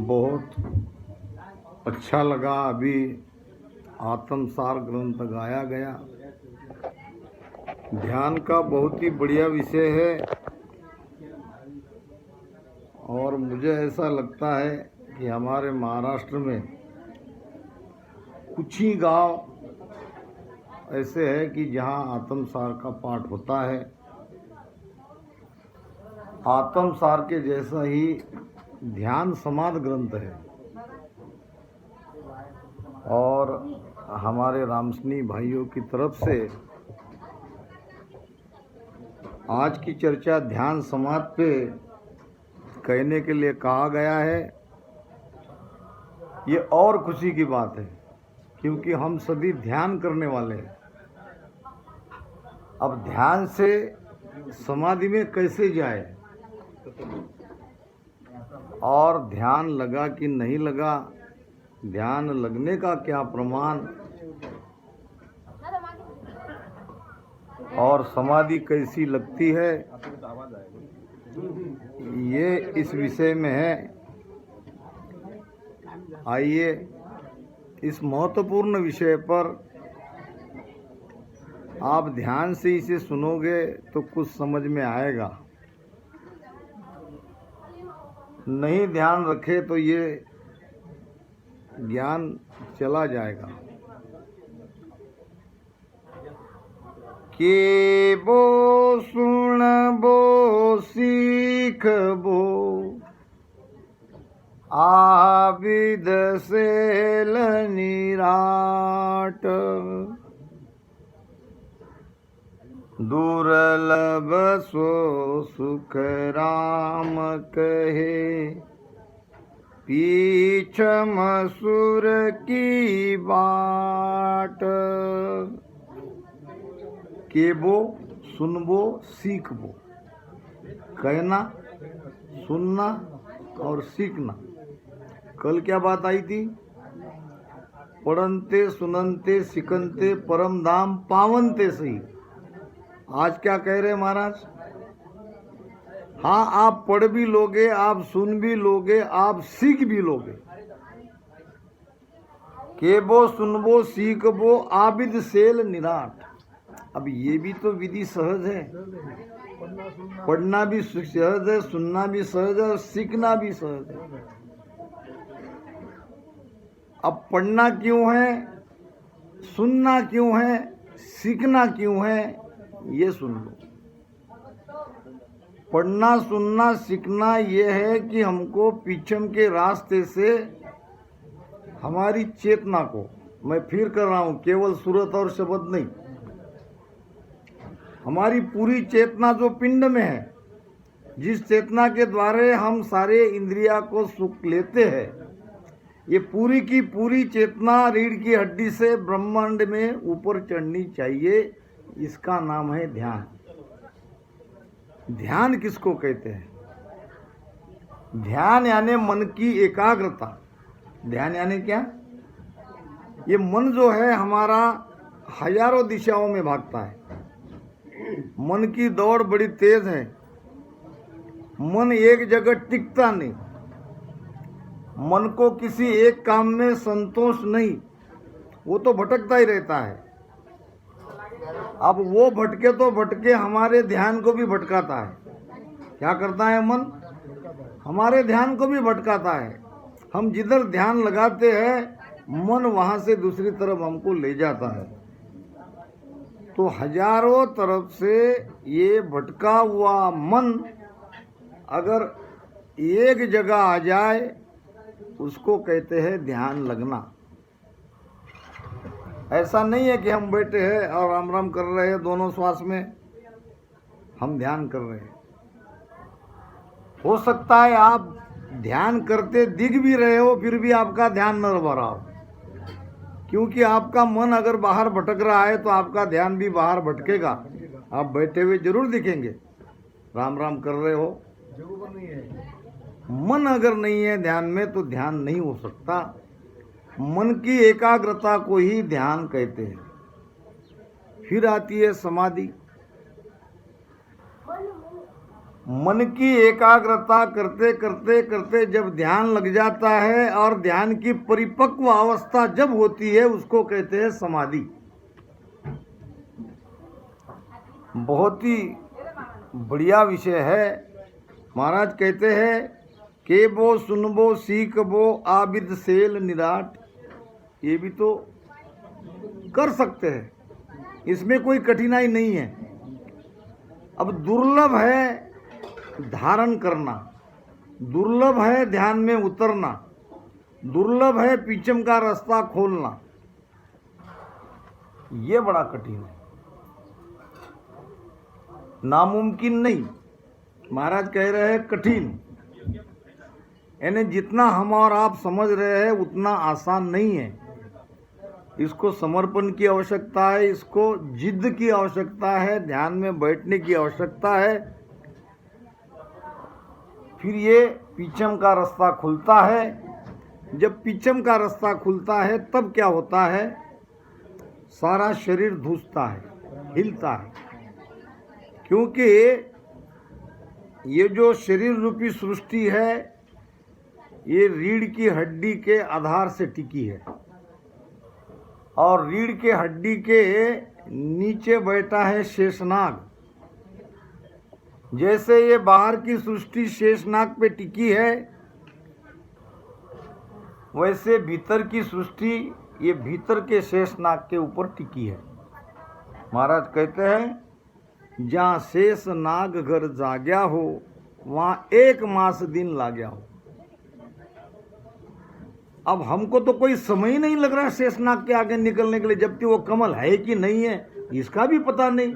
बहुत अच्छा लगा। अभी आत्मसार ग्रंथ गाया गया। ध्यान का बहुत ही बढ़िया विषय है और मुझे ऐसा लगता है कि हमारे महाराष्ट्र में कुछ ही गांव ऐसे हैं कि जहां आत्मसार का पाठ होता है। आत्मसार के जैसा ही ध्यान समाध ग्रंथ है और हमारे रामसनी भाइयों की तरफ से आज की चर्चा ध्यान समाध पे कहने के लिए कहा गया है। ये और खुशी की बात है क्योंकि हम सभी ध्यान करने वाले हैं। अब ध्यान से समाधि में कैसे जाए और ध्यान लगा कि नहीं लगा, ध्यान लगने का क्या प्रमाण और समाधि कैसी लगती है, ये इस विषय में है। आइए इस महत्वपूर्ण विषय पर आप ध्यान से इसे सुनोगे तो कुछ समझ में आएगा। नहीं ध्यान रखे तो ये ज्ञान चला जाएगा। केबो सुनबो सीखबो आविद सेल निराट दुर्लभ सो सुख राम कहे पीछ मसूर की बाट। केबो सुनबो सीखबो, कहना सुनना और सीखना। कल क्या बात आई थी? पढ़नते सुननते सिकनते परम धाम पावनते सही। आज क्या कह रहे महाराज? हाँ, आप पढ़ भी लोगे, आप सुन भी लोगे, आप सीख भी लोगे। केबो सुनबो सीखबो आबिद सेल निराट। अब ये भी तो विधि सहज है। पढ़ना भी सहज है, सुनना भी सहज है और सीखना भी सहज है। अब पढ़ना क्यों है, सुनना क्यों है, सीखना क्यों है, ये सुन लो। पढ़ना सुनना सीखना ये है कि हमको पीछम के रास्ते से हमारी चेतना को, मैं फिर कर रहा हूँ, केवल सूरत और शब्द नहीं, हमारी पूरी चेतना जो पिंड में है, जिस चेतना के द्वारा हम सारे इंद्रिया को सुख लेते हैं, ये पूरी की पूरी चेतना रीढ़ की हड्डी से ब्रह्मांड में ऊपर चढ़नी चाहिए। इसका नाम है ध्यान। ध्यान किसको कहते हैं? ध्यान यानी मन की एकाग्रता। ध्यान यानी क्या? ये मन जो है हमारा हजारों दिशाओं में भागता है। मन की दौड़ बड़ी तेज है। मन एक जगह टिकता नहीं। मन को किसी एक काम में संतोष नहीं, वो तो भटकता ही रहता है। अब वो भटके तो भटके, हमारे ध्यान को भी भटकाता है। क्या करता है मन? हमारे ध्यान को भी भटकाता है। हम जिधर ध्यान लगाते हैं मन वहां से दूसरी तरफ हमको ले जाता है। तो हजारों तरफ से ये भटका हुआ मन अगर एक जगह आ जाए उसको कहते हैं ध्यान लगना। ऐसा नहीं है कि हम बैठे हैं और राम राम कर रहे हैं, दोनों श्वास में हम ध्यान कर रहे हैं। हो सकता है आप ध्यान करते दिख भी रहे हो फिर भी आपका ध्यान न रह रहा हो, क्योंकि आपका मन अगर बाहर भटक रहा है तो आपका ध्यान भी बाहर भटकेगा। आप बैठे हुए जरूर दिखेंगे, राम राम कर रहे हो, मन अगर नहीं है ध्यान में तो ध्यान नहीं हो सकता। मन की एकाग्रता को ही ध्यान कहते हैं। फिर आती है समाधि। मन की एकाग्रता करते करते करते जब ध्यान लग जाता है और ध्यान की परिपक्व अवस्था जब होती है उसको कहते हैं समाधि। बहुत ही बढ़िया विषय है। महाराज कहते हैं केबो सुनबो सीखबो आबिद सेल निराट, ये भी तो कर सकते हैं, इसमें कोई कठिनाई नहीं है। अब दुर्लभ है धारण करना, दुर्लभ है ध्यान में उतरना, दुर्लभ है पीछम का रास्ता खोलना, ये बड़ा कठिन है, नामुमकिन नहीं। महाराज कह रहे हैं कठिन, यानी जितना हम और आप समझ रहे हैं उतना आसान नहीं है। इसको समर्पण की आवश्यकता है, इसको जिद्द की आवश्यकता है, ध्यान में बैठने की आवश्यकता है, फिर ये पीछम का रास्ता खुलता है। जब पीछम का रास्ता खुलता है तब क्या होता है, सारा शरीर धूसता है, हिलता है, क्योंकि ये जो शरीर रूपी सृष्टि है ये रीढ़ की हड्डी के आधार से टिकी है, और रीढ़ के हड्डी के नीचे बैठा है शेषनाग। जैसे ये बाहर की सृष्टि शेषनाग पे टिकी है, वैसे भीतर की सृष्टि ये भीतर के शेषनाग के ऊपर टिकी है। महाराज कहते हैं जहाँ शेषनाग घर जाग्या हो वहाँ 1 मास दिन लाग्या हो। अब हमको तो कोई समय ही नहीं लग रहा शेषनाग के आगे निकलने के लिए, जबकि वो कमल है कि नहीं है इसका भी पता नहीं।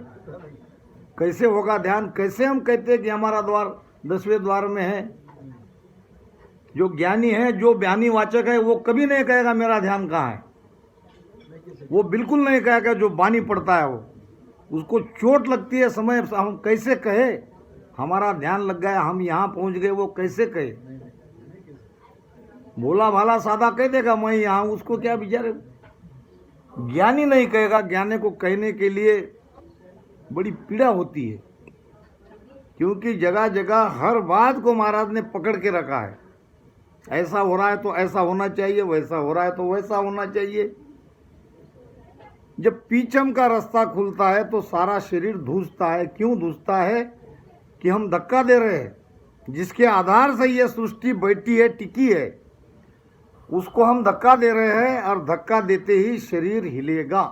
कैसे होगा ध्यान, कैसे हम कहते हैं कि हमारा द्वार 10वें द्वार में है। जो ज्ञानी है, जो ज्ञानी वाचक है, वो कभी नहीं कहेगा मेरा ध्यान कहाँ है, वो बिल्कुल नहीं कहेगा। जो बानी पड़ता है वो, उसको चोट लगती है समय, हम कैसे कहे हमारा ध्यान लग गया, हम यहाँ पहुँच गए, वो कैसे कहे। भोला भाला सादा कह देगा मैं यहाँ, उसको क्या बेचारे, ज्ञानी नहीं कहेगा। ज्ञानी को कहने के लिए बड़ी पीड़ा होती है, क्योंकि जगह जगह हर बात को महाराज ने पकड़ के रखा है। ऐसा हो रहा है तो ऐसा होना चाहिए, वैसा हो रहा है तो वैसा होना चाहिए। जब पीछम का रास्ता खुलता है तो सारा शरीर धूसता है। क्यों धूसता है कि हम धक्का दे रहे हैं, जिसके आधार से ये सृष्टि बैठी है, टिकी है, उसको हम धक्का दे रहे हैं, और धक्का देते ही शरीर हिलेगा।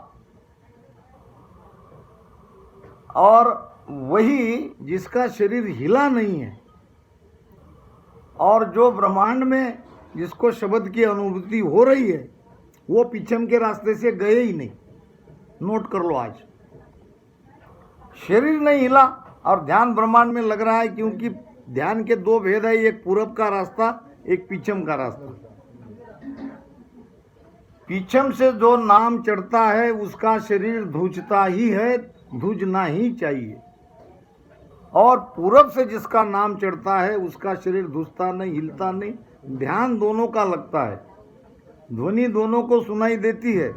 और वही जिसका शरीर हिला नहीं है, और जो ब्रह्मांड में जिसको शब्द की अनुभूति हो रही है, वो पीछम के रास्ते से गए ही नहीं। नोट कर लो, आज शरीर नहीं हिला और ध्यान ब्रह्मांड में लग रहा है, क्योंकि ध्यान के 2 भेद है, एक पूरब का रास्ता, एक पीछम का रास्ता। पीछम से जो नाम चढ़ता है उसका शरीर धूजता ही है, धूजना ही चाहिए, और पूरब से जिसका नाम चढ़ता है उसका शरीर धूसता नहीं, हिलता नहीं। ध्यान दोनों का लगता है, ध्वनि दोनों को सुनाई देती है।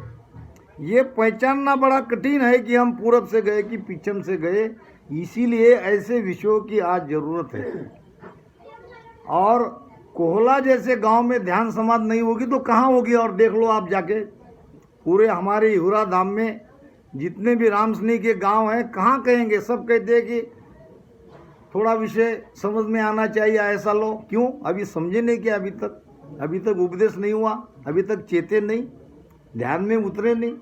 ये पहचानना बड़ा कठिन है कि हम पूरब से गए कि पीछम से गए, इसीलिए ऐसे विषयों की आज जरूरत है। और कोहला जैसे गांव में ध्यान समाधि नहीं होगी तो कहाँ होगी, और देख लो आप जाके पूरे हमारे हिवरा धाम में जितने भी रामसनी के गांव हैं, कहाँ कहेंगे, सब कहते हैं कि थोड़ा विषय समझ में आना चाहिए, ऐसा लो। क्यों, अभी समझे नहीं क्या, अभी तक उपदेश नहीं हुआ, अभी तक चेते नहीं, ध्यान में उतरे नहीं।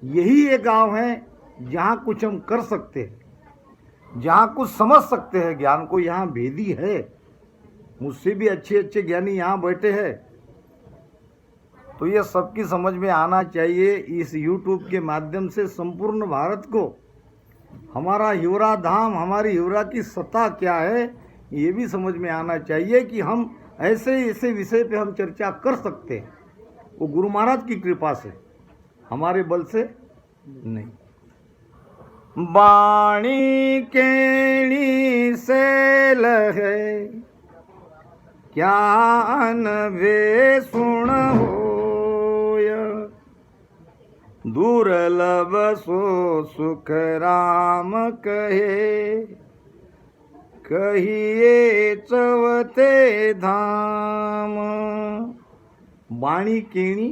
यही एक गांव है जहाँ कुछ हम कर सकते हैं, जहाँ कुछ समझ सकते हैं ज्ञान को। यहाँ भेदी है, मुझसे भी अच्छे अच्छे ज्ञानी यहाँ बैठे हैं, तो ये सबकी समझ में आना चाहिए। इस YouTube के माध्यम से संपूर्ण भारत को हमारा हिवरा धाम, हमारी हिवरा की सत्ता क्या है, ये भी समझ में आना चाहिए कि हम ऐसे विषय पे हम चर्चा कर सकते हैं। वो गुरु महाराज की कृपा से, हमारे बल से नहीं। बाणी केणी से लहे क्या अनवे सुण होय, दुर्लभ सो सुख राम कहे, कहिए चवते धाम। बाणी केणी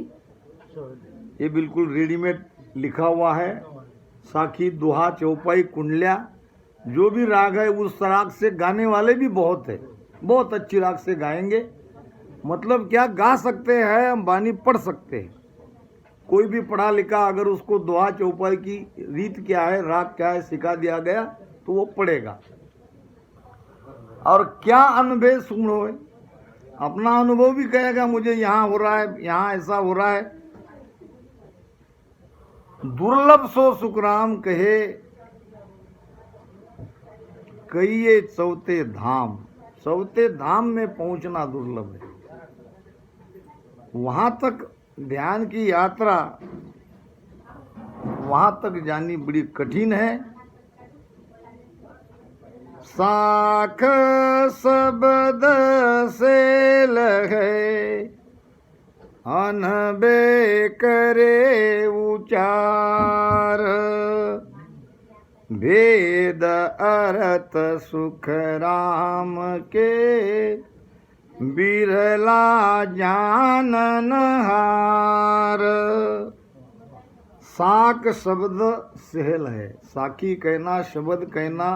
ये बिल्कुल रेडीमेड लिखा हुआ है। साखी, दोहा, चौपाई, कुंडलिया, जो भी राग है उस राग से गाने वाले भी बहुत है, बहुत अच्छी राग से गाएंगे। मतलब क्या, गा सकते हैं हम, बानी पढ़ सकते हैं। कोई भी पढ़ा लिखा अगर उसको दोहा चौपाई की रीत क्या है, राग क्या है सिखा दिया गया तो वो पढ़ेगा। और क्या अनुभव सुन हो, अपना अनुभव भी कहेगा, मुझे यहाँ हो रहा है, यहाँ ऐसा हो रहा है। दुर्लभ सो सुखराम कहे, कहिए चौथे धाम। चौथे धाम में पहुंचना दुर्लभ है। वहां तक ध्यान की यात्रा, वहां तक जानी बड़ी कठिन है। साख शब्द से लगे, अनबे करे उचार। भेद अर्थ सुख राम के, बिरला जानन हार। साक शब्द सहल है, साखी कहना, शब्द कहना,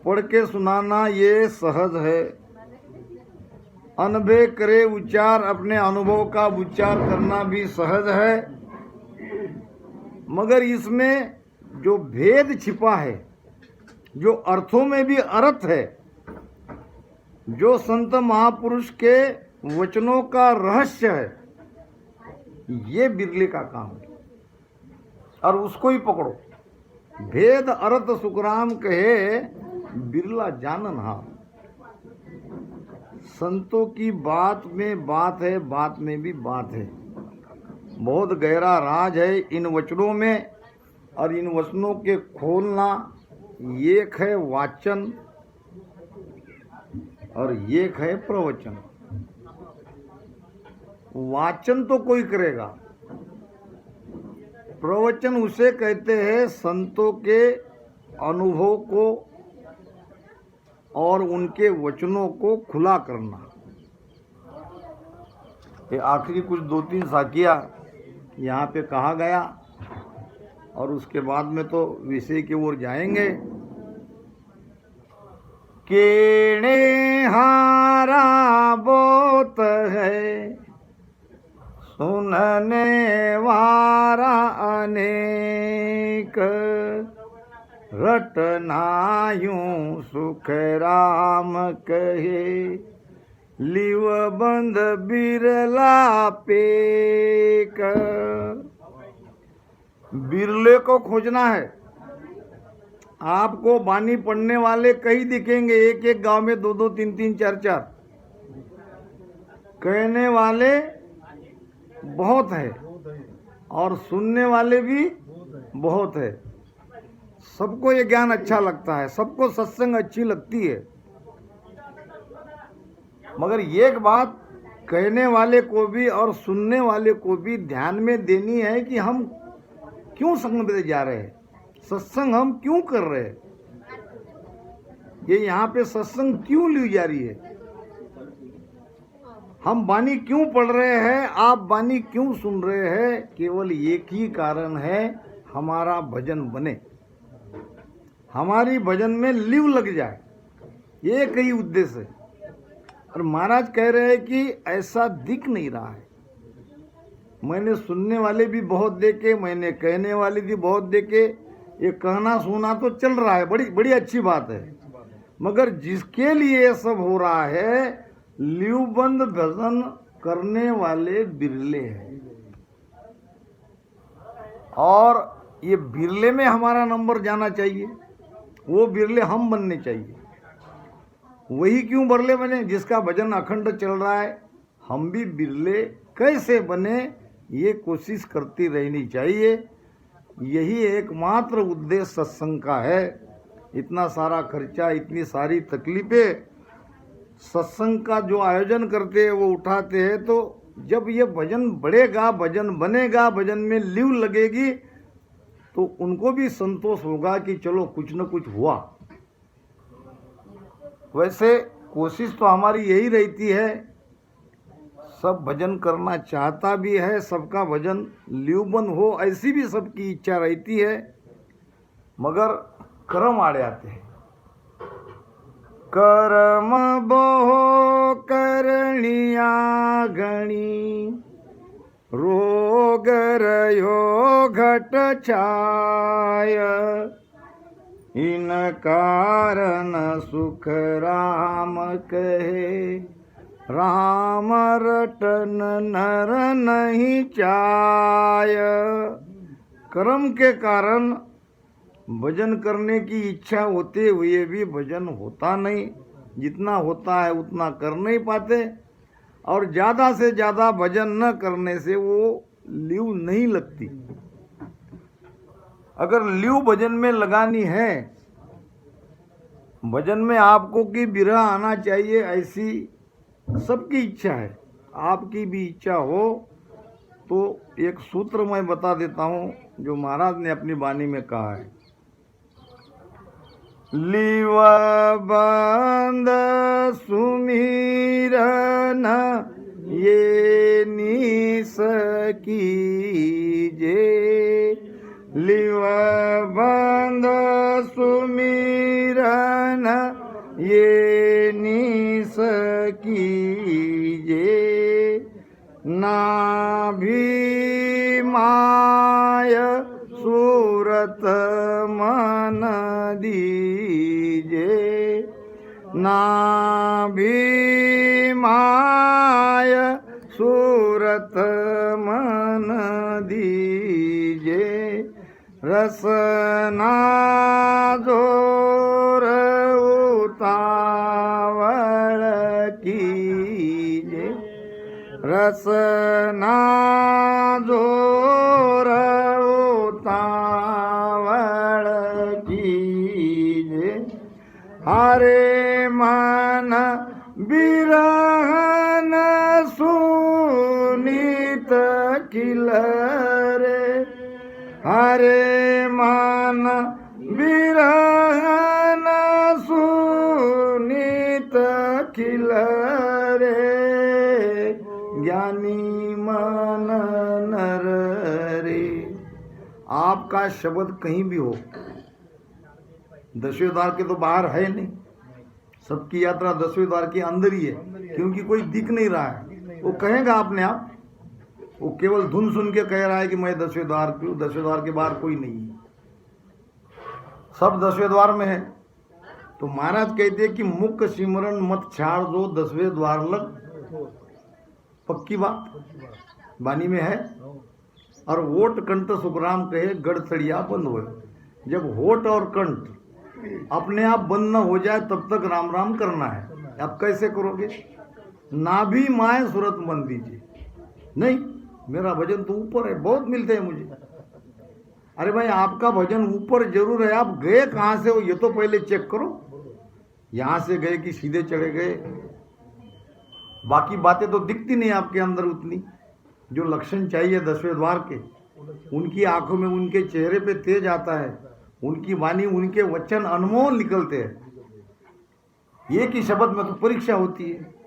पढ़ के सुनाना ये सहज है। अनभे करे उच्चार, अपने अनुभव का उच्चार करना भी सहज है। मगर इसमें जो भेद छिपा है, जो अर्थों में भी अर्थ है, जो संत महापुरुष के वचनों का रहस्य है, ये बिरले का काम है और उसको ही पकड़ो। भेद अर्थ सुखराम कहे, बिरला जानन हार। संतों की बात में बात है, बात में भी बात है। बहुत गहरा राज है इन वचनों में। और इन वचनों के खोलना, एक है वाचन और एक है प्रवचन। वाचन तो कोई करेगा, प्रवचन उसे कहते हैं संतों के अनुभव को और उनके वचनों को खुला करना। ये आखिरी कुछ 2-3 साखियाँ यहाँ पे कहा गया और उसके बाद में तो विषय की ओर जाएंगे। केणे हारा बोत है, सुनने वारा अनेक। रटनायूं सुख राम कहे, लिव बंद बिरला पेक। बिरले को खोजना है। आपको बानी पढ़ने वाले कई दिखेंगे, एक एक गांव में 2-2, 3-3, 4-4। कहने वाले बहुत है और सुनने वाले भी बहुत है। सबको ये ज्ञान अच्छा लगता है, सबको सत्संग अच्छी लगती है। मगर एक बात कहने वाले को भी और सुनने वाले को भी ध्यान में देनी है कि हम क्यों संग में जा रहे हैं, सत्संग हम क्यों कर रहे हैं, ये यहाँ पे सत्संग क्यों ली जा रही है, हम बानी क्यों पढ़ रहे हैं, आप बानी क्यों सुन रहे हैं। केवल एक ही कारण है, हमारा भजन बने, हमारी भजन में लिव लग जाए, एक ही उद्देश्य है। और महाराज कह रहे हैं कि ऐसा दिख नहीं रहा है। मैंने सुनने वाले भी बहुत देखे, मैंने कहने वाले भी बहुत देखे। ये कहना सुना तो चल रहा है, बड़ी बड़ी अच्छी बात है। मगर जिसके लिए ये सब हो रहा है, लिवबंद भजन करने वाले बिरले हैं। और ये बिरले में हमारा नंबर जाना चाहिए, वो बिरले हम बनने चाहिए। वही क्यों बिरले बने जिसका भजन अखंड चल रहा है। हम भी बिरले कैसे बने, ये कोशिश करती रहनी चाहिए। यही एकमात्र उद्देश्य सत्संग का है। इतना सारा खर्चा, इतनी सारी तकलीफें सत्संग का जो आयोजन करते हैं वो उठाते हैं, तो जब ये भजन बढ़ेगा, भजन बनेगा, भजन में लिव लगेगी, तो उनको भी संतोष होगा कि चलो कुछ न कुछ हुआ। वैसे कोशिश तो हमारी यही रहती है, सब भजन करना चाहता भी है, सबका भजन ल्यूबंद हो ऐसी भी सबकी इच्छा रहती है, मगर कर्म आड़े आते हैं। कर्म बहु करनिया गणी, रोग रयो घट छाय, इन कारण सुख राम कहे, राम रटन नर नहीं चाय। कर्म के कारण भजन करने की इच्छा होते हुए भी भजन होता नहीं, जितना होता है उतना कर नहीं पाते, और ज़्यादा से ज़्यादा भजन न करने से वो लीव नहीं लगती। अगर लीव भजन में लगानी है, भजन में आपको की बिरह आना चाहिए ऐसी सबकी इच्छा है, आपकी भी इच्छा हो तो एक सूत्र मैं बता देता हूँ जो महाराज ने अपनी वाणी में कहा है। लीव बंद सुमिरन ये निस कीजे, लीव बंद सुमिरन ये निस कीजे, नाभि माय सूरत मन दीजे, नाभि माय सूरत मन दीजे, रसना जोर उतावल कीजे, रसना जोर उतावल कीजे, हरे मन बिरहन सुनीत खिलरे, हरे मन बिरहन सुनीत खिलरे, ज्ञानी मन नर रे। आपका शब्द कहीं भी हो, दसवें द्वार के तो बाहर है नहीं, सबकी यात्रा दसवें द्वार के अंदर ही है, क्योंकि कोई दिख नहीं रहा है। वो कहेगा अपने आप, वो केवल धुन सुन के कह रहा है कि मैं दसवें द्वार पे हूँ, दसवें द्वार के बाहर कोई नहीं है, सब दसवें द्वार में है। तो महाराज कहते हैं कि मुख सिमरन मत छाड़ दो दसवें द्वार लग, पक्की बात वाणी में है। और होठ कंठ सुखराम कहे गढ़ तड़िया बंद हो। जब होठ और कंठ अपने आप बंद न हो जाए तब तक राम राम करना है। आप कैसे करोगे? नाभि माए सूरत मन दीजिए, नहीं मेरा भजन तो ऊपर है, बहुत मिलते हैं मुझे। अरे भाई आपका भजन ऊपर जरूर है, आप गए कहाँ से हो ये तो पहले चेक करो। यहाँ से गए कि सीधे चढ़े गए, बाकी बातें तो दिखती नहीं आपके अंदर उतनी। जो लक्षण चाहिए दसवें द्वार के, उनकी आंखों में, उनके चेहरे पे तेज आता है, उनकी वाणी, उनके वचन अनमोल निकलते हैं। एक ही शब्द में तो परीक्षा होती है।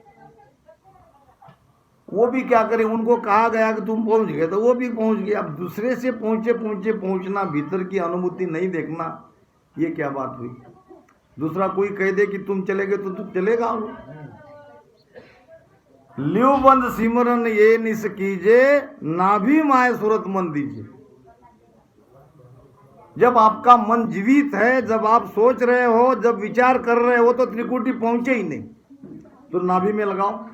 वो भी क्या करें, उनको कहा गया कि तुम पहुंच गए तो वो भी पहुंच गए। अब दूसरे से पहुंचना, भीतर की अनुभूति नहीं देखना, ये क्या बात हुई? दूसरा कोई कह दे कि तुम चले गए तो तुम चलेगा। ल्यू बंद सिमरन ये निस कीजे, नाभि माए सूरत मन दीजिए। जब आपका मन जीवित है, जब आप सोच रहे हो, जब विचार कर रहे हो, तो त्रिकुटी पहुंचे ही नहीं, तो नाभि में लगाओ।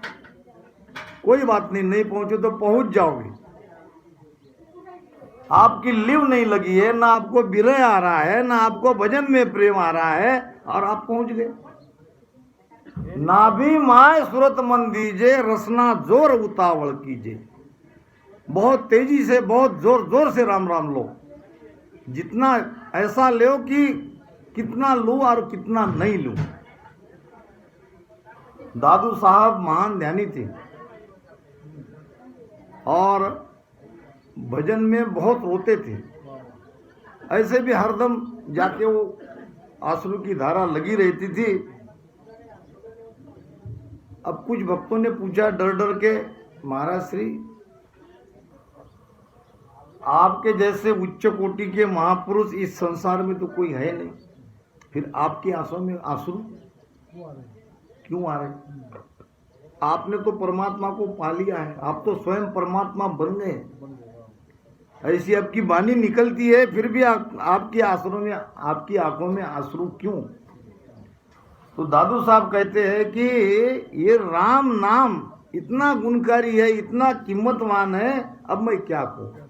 कोई बात नहीं, नहीं पहुंचे तो पहुंच जाओगे। आपकी लिव नहीं लगी है, ना आपको विरह आ रहा है, ना आपको भजन में प्रेम आ रहा है, और आप पहुंच गए। नाभि माए सूरत मन दीजे, रसना जोर उतावल कीजे। बहुत तेजी से, बहुत जोर जोर से राम राम लो। जितना ऐसा लो कि कितना लूं और कितना नहीं लूं। दादू साहब महान ध्यानी थे और भजन में बहुत रोते थे। ऐसे भी हरदम जाके वो आंसू की धारा लगी रहती थी। अब कुछ भक्तों ने पूछा डर डर के, महाराज श्री आपके जैसे उच्च कोटि के महापुरुष इस संसार में तो कोई है नहीं, फिर आपकी आंसुओं में आंसू क्यों आ रहे? आपने तो परमात्मा को पा लिया है, आप तो स्वयं परमात्मा बन गए। ऐसी आपकी वाणी निकलती है, फिर भी आपकी आंखों में आंसू क्यों? तो दादू साहब कहते हैं कि ये राम नाम इतना गुणकारी है, इतना कीमतवान है, अब मैं क्या कहूं।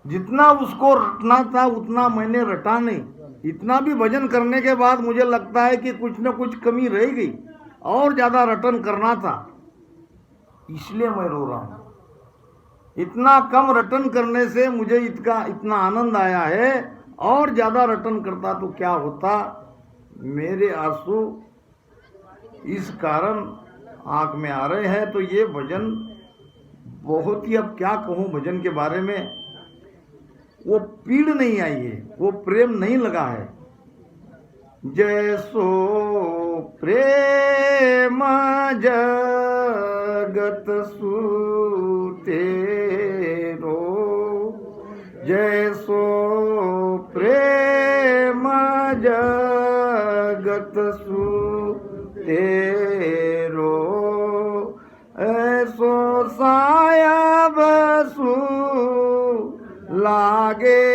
जितना उसको रटना था उतना मैंने रटा नहीं। इतना भी भजन करने के बाद मुझे लगता है कि कुछ न कुछ कमी रह गई, और ज्यादा रटन करना था, इसलिए मैं रो रहा हूं। इतना कम रटन करने से मुझे इतना आनंद आया है, और ज्यादा रटन करता तो क्या होता। मेरे आंसू इस कारण आंख में आ रहे हैं। तो ये भजन बहुत ही, अब क्या कहूं भजन के बारे में, वो पीड़ नहीं आई है, वो प्रेम नहीं लगा है। जैसो प्रेम जगत सुतेरो, जैसो प्रेम जगत सुतेरो, ऐसो साया बसु लागे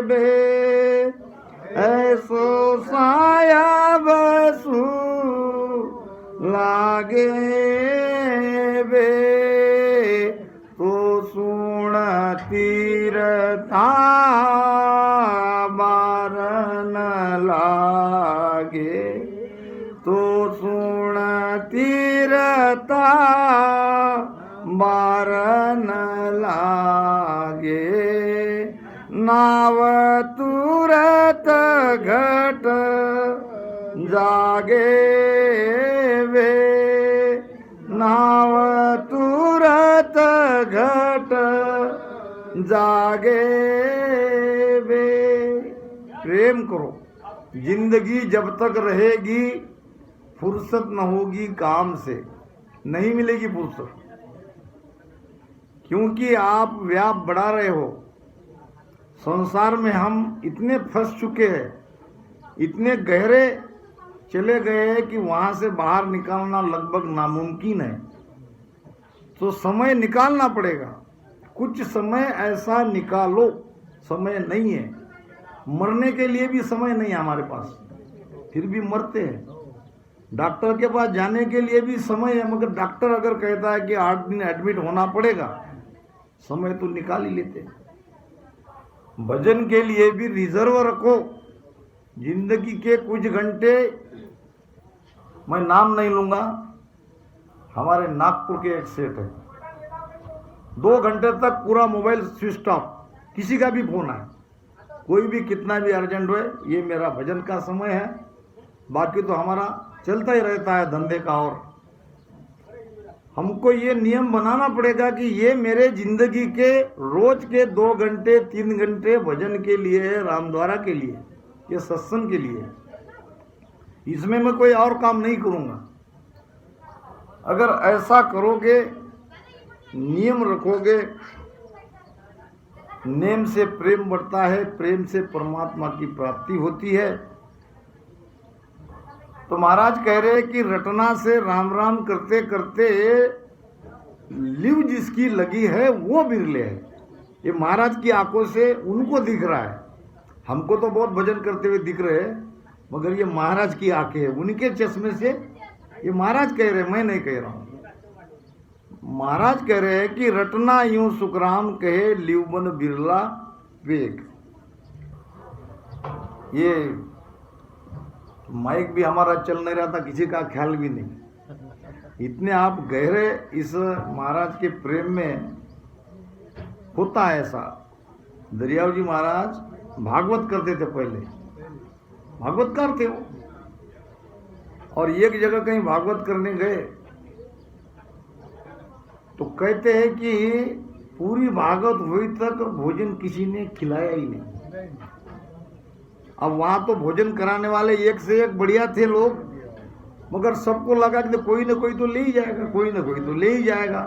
बे, ऐसो साया बसु लागे बे। तो सुण तीरथा बारन लागे, तो सुण तीरथा बारन लागे। नाव तुरत घट जागे वे, नाव तुरत घट जागे वे। प्रेम करो, जिंदगी जब तक रहेगी फुर्सत न होगी काम से, नहीं मिलेगी फुर्सत, क्योंकि आप व्याप बढ़ा रहे हो। संसार में हम इतने फंस चुके हैं, इतने गहरे चले गए हैं कि वहां से बाहर निकालना लगभग नामुमकिन है। तो समय निकालना पड़ेगा, कुछ समय ऐसा निकालो। समय नहीं है, मरने के लिए भी समय नहीं है हमारे पास, फिर भी मरते हैं। डॉक्टर के पास जाने के लिए भी समय है, मगर डॉक्टर अगर कहता है कि 8 दिन एडमिट होना पड़ेगा, समय तो निकाल ही लेते हैं। भजन के लिए भी रिजर्व रखो। जिंदगी के कुछ घंटे, मैं नाम नहीं लूंगा, हमारे नागपुर के एक सेठ है, 2 घंटे तक पूरा मोबाइल स्विच ऑफ, किसी का भी फोन आए, कोई भी कितना भी अर्जेंट हो, ये मेरा भजन का समय है, बाकी तो हमारा चलता ही रहता है धंधे का। और हमको ये नियम बनाना पड़ेगा कि ये मेरे जिंदगी के रोज के 2 घंटे 3 घंटे भजन के लिए है, रामद्वारा के लिए, ये सत्संग के लिए। इसमें मैं कोई और काम नहीं करूंगा। अगर ऐसा करोगे, नियम रखोगे, नेम से प्रेम बढ़ता है, प्रेम से परमात्मा की प्राप्ति होती है। तो महाराज कह रहे हैं कि रटना से राम राम करते करते लिव जिसकी लगी है वो बिरले है। ये महाराज की आंखों से उनको दिख रहा है, हमको तो बहुत भजन करते हुए दिख रहे हैं, मगर ये महाराज की आंखें है, उनके चश्मे से ये महाराज कह रहे हैं, मैं नहीं कह रहा हूं। महाराज कह रहे हैं कि रटना यूं सुखराम कहे, लिवबन बिरला वेग। ये माइक भी हमारा चल नहीं रहा था, किसी का ख्याल भी नहीं। इतने आप गहरे इस महाराज के प्रेम में होता है ऐसा। दरियाव जी महाराज भागवत करते थे, पहले भागवतकार थे वो, और एक जगह कहीं भागवत करने गए तो कहते हैं कि पूरी भागवत हुई तक भोजन किसी ने खिलाया ही नहीं। अब वहां तो भोजन कराने वाले एक से एक बढ़िया थे लोग, मगर सबको लगा कि कोई ना कोई तो ले ही जाएगा, कोई ना कोई तो ले ही जाएगा,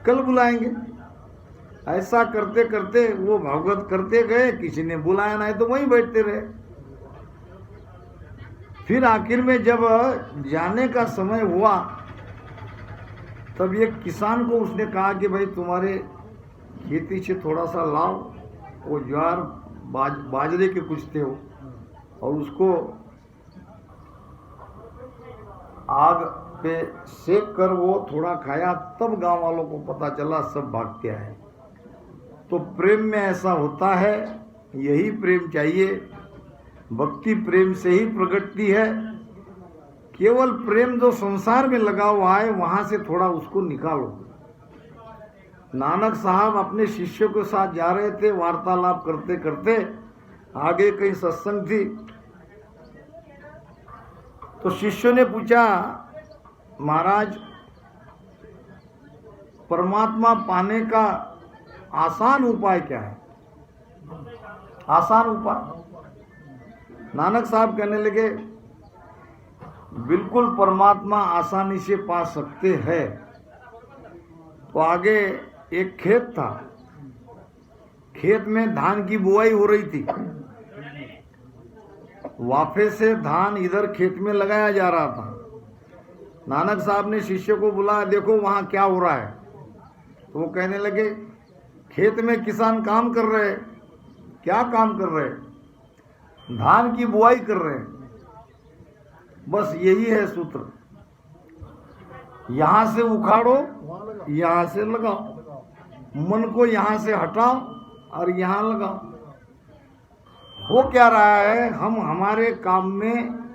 कल बुलाएंगे। ऐसा करते करते वो भागवत करते गए, किसी ने बुलाया नहीं तो वहीं बैठते रहे। फिर आखिर में जब जाने का समय हुआ तब एक किसान को उसने कहा कि भाई तुम्हारे खेती से थोड़ा सा लाओ, वो ज्वार बाजरे के कुछ थे वो, और उसको आग पे सेक कर वो थोड़ा खाया, तब गांव वालों को पता चला, सब भाग के आए। तो प्रेम में ऐसा होता है, यही प्रेम चाहिए। भक्ति प्रेम से ही प्रगटती है। केवल प्रेम जो संसार में लगा हुआ है वहां से थोड़ा उसको निकालो। नानक साहब अपने शिष्यों के साथ जा रहे थे, वार्तालाप करते करते आगे कहीं सत्संग थी, तो शिष्यों ने पूछा, महाराज परमात्मा पाने का आसान उपाय क्या है? आसान उपाय? नानक साहब कहने लगे, बिल्कुल परमात्मा आसानी से पा सकते हैं। तो आगे एक खेत था, खेत में धान की बुआई हो रही थी, वाफे से धान इधर खेत में लगाया जा रहा था। नानक साहब ने शिष्य को बुलाया, देखो वहां क्या हो रहा है। तो वो कहने लगे, खेत में किसान काम कर रहे हैं। क्या काम कर रहे हैं? धान की बुआई कर रहे हैं। बस यही है सूत्र, यहां से उखाड़ो, यहां से लगाओ, मन को यहां से हटाओ और यहां लगाओ। हो क्या रहा है, हम हमारे काम में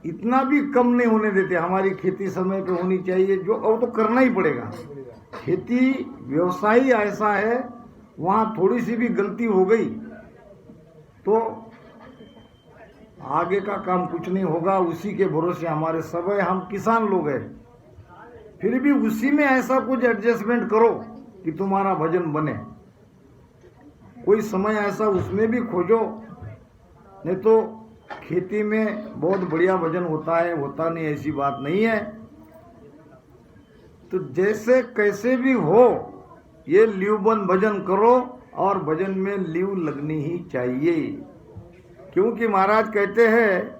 इतना भी कम नहीं होने देते। हमारी खेती समय पे होनी चाहिए, जो और तो करना ही पड़ेगा। खेती व्यवसाय ऐसा है, वहां थोड़ी सी भी गलती हो गई तो आगे का काम कुछ नहीं होगा। उसी के भरोसे हमारे सब है, हम किसान लोग हैं। फिर भी उसी में ऐसा कुछ एडजस्टमेंट करो कि तुम्हारा भजन बने। कोई समय ऐसा उसमें भी खोजो, नहीं तो खेती में बहुत बढ़िया भजन होता है, होता नहीं ऐसी बात नहीं है। तो जैसे कैसे भी हो, ये लीवबंद भजन करो, और भजन में लीव लगनी ही चाहिए। क्योंकि महाराज कहते हैं,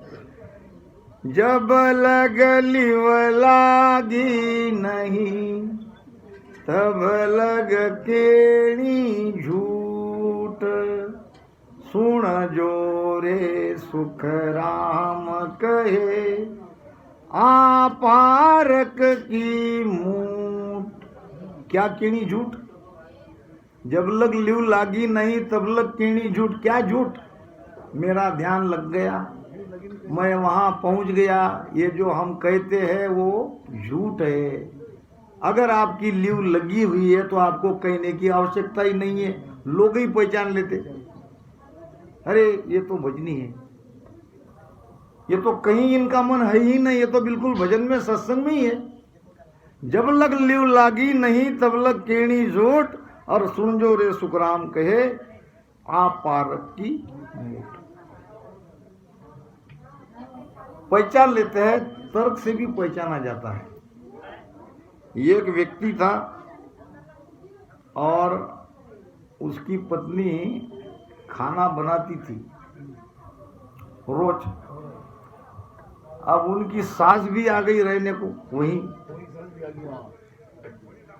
जब लग लीव लागी नहीं, तब लग केणी झूठ। सुन जोरे सुख राम कहे, आपारक की मूठ। क्या केणी झूठ? जब लग लीव लागी नहीं तब लग केणी झूठ। क्या झूठ? मेरा ध्यान लग गया, मैं वहां पहुंच गया, ये जो हम कहते हैं वो झूठ है। अगर आपकी लीव लगी हुई है तो आपको कहने की आवश्यकता ही नहीं है, लोग ही पहचान लेते, अरे ये तो भजनी है, ये तो कहीं इनका मन है ही नहीं, ये तो बिल्कुल भजन में सत्संग में ही है। जब लग लीव लागी नहीं तब लग केणी झूठ, और सुन जो रे सुखराम कहे, आप पारक की मूठ। पहचान लेते हैं, तर्क से भी पहचाना जाता है। एक व्यक्ति था और उसकी पत्नी खाना बनाती थी रोज। अब उनकी सास भी आ गई रहने को वहीं।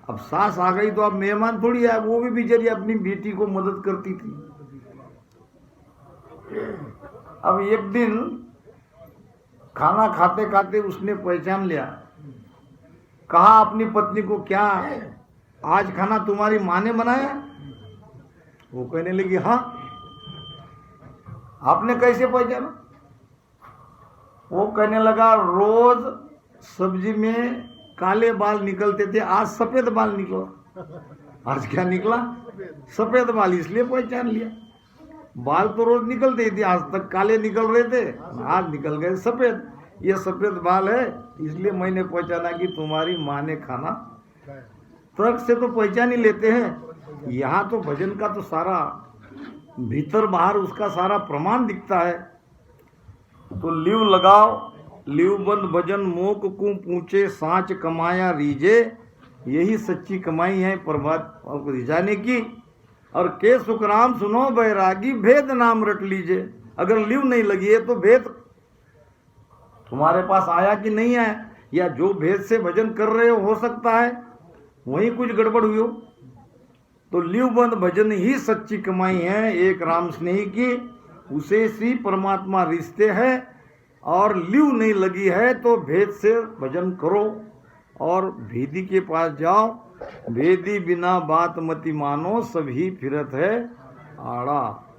अब सास आ गई तो अब मेहमान थोड़ी है, वो भी बेचारी अपनी बेटी को मदद करती थी। अब एक दिन खाना खाते खाते उसने पहचान लिया, कहा अपनी पत्नी को, क्या आज खाना तुम्हारी माँ ने बनाया? वो कहने लगी, हाँ। आपने कैसे पहचाना? वो कहने लगा, रोज सब्जी में काले बाल निकलते थे, आज सफेद बाल निकला। आज क्या निकला? सफेद बाल, इसलिए पहचान लिया। बाल तो रोज निकलते ही थे, आज तक काले निकल रहे थे, आज निकल गए सफेद। ये सफेद बाल है, इसलिए मैंने पहचाना कि तुम्हारी माँ ने खाना। तर्क से तो पहचान ही लेते हैं। यहाँ तो भजन का तो सारा भीतर बाहर उसका सारा प्रमाण दिखता है। तो लिव लगाओ, लिव बंद भजन मोक को पूछे सांच कमाया रीजे, यही सच्ची कमाई है परमात्मा को रिझाने की। और के सुखराम सुनो बैरागी, भेद नाम रट लीजिए। अगर लिव नहीं लगी है तो भेद तुम्हारे पास आया कि नहीं आया, या जो भेद से भजन कर रहे हो सकता है वहीं कुछ गड़बड़ हुई हो। तो लिव बंद भजन ही सच्ची कमाई है एक राम स्नेही की, उसे श्री परमात्मा रिश्ते है। और लिव नहीं लगी है तो भेद से भजन करो और भेदी के पास जाओ। भेदी बिना बात मति मानो, सभी फिरत है आड़ा।